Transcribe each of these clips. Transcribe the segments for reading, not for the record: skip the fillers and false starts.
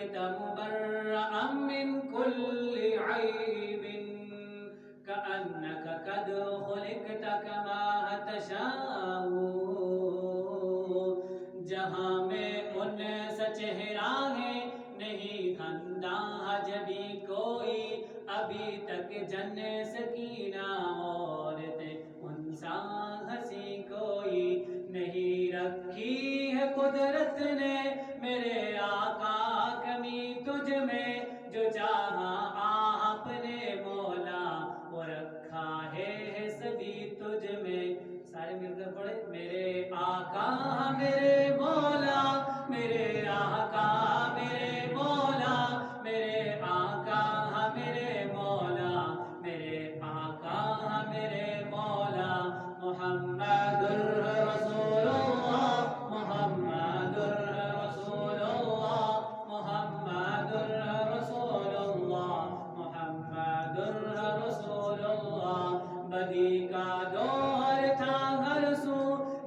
خلقت مبرأ من كل عيب كأنك قد خلقت كما تشاء جہاں میں ان سا چہرہ ہے نہیں اندھا جبھی کوئی ابھی تک جن سکینہ عورت ان سا ہنسی کوئی نہیں رکھی ہے قدرت نے میرے آقا کمی تجھ میں جو چاہا آپ نے مولا وہ رکھا ہے سبھی تجھ میں سارے مل کر پڑھے میرے آقا میرے مولا میرے آقا میرے مولا میرے آقا میرے مولا میرے آقا میرے مولا محمد رسول اللہ محمد رسول اللہ محمد رسول اللہ محمد رسول اللہ بدی کا دور تھا ہر سو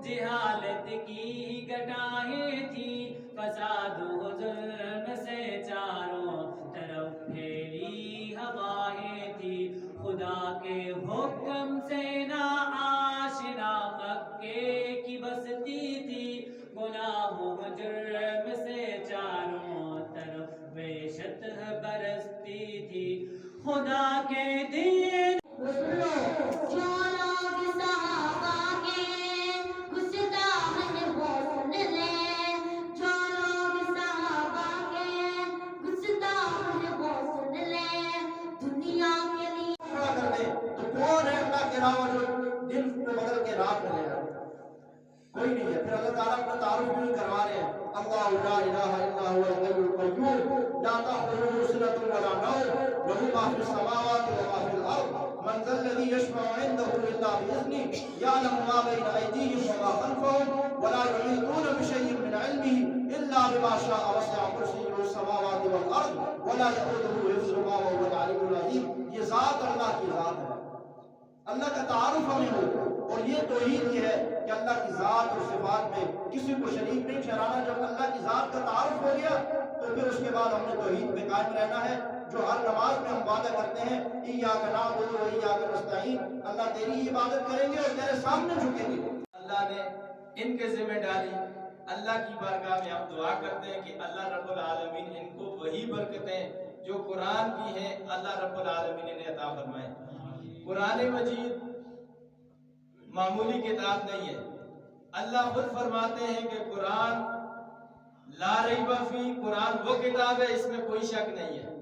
جہالت کی گٹائیں تھی فساد و ظلم سے چاروں طرف پھیلی ہوائیں تھی خدا کے حکم سے نا آشنا مکے کی بستی تھی گناہ و جرم سے چاروں طرف وحشت برستی تھی خدا کے دین کوئی نہیں ہے پھر اللہ تعالیٰ اپنا تعارف بھی کروا رہے ہیں اللہ لا الہ الا هو الحی القیوم لا تأخذه سنة ولا نوم له ما في السماوات وما في الأرض من ذا الذي يشفع عنده إلا بإذنه يعلم ما بين أيديهم وما خلفهم ولا يحيطون بشيء من علمه إلا بما شاء وسع كرسيه السماوات والأرض ولا يؤوده حفظهما وهو العلي العظيم یہ ذات اللہ کی ذات ہے اللہ کا تعارف ہمیں ہو اور یہ توحید یہ ہے کہ اللہ کی ذات اور صفات میں کسی کو شریک نہیں ٹھہرانا جب اللہ کی ذات کا تعارف ہو گیا تو پھر اس کے بعد ہم نے توحید میں قائم رہنا ہے جو ہر نماز میں ہم وعدہ کرتے ہیں ایاک نعبد و ایاک نستعین اللہ تیری عبادت کریں گے اور تیرے سامنے جھکیں گے اللہ نے ان کے ذمہ ڈالی اللہ کی بارگاہ میں ہم دعا کرتے ہیں کہ اللہ رب العالمین ان کو وہی برکتیں جو قرآن کی ہیں اللہ رب العالمین انہیں عطا فرمائے قرآن مجید معمولی کتاب نہیں ہے اللہ خود فرماتے ہیں کہ قرآن لا ریب فیہ قرآن وہ کتاب ہے اس میں کوئی شک نہیں ہے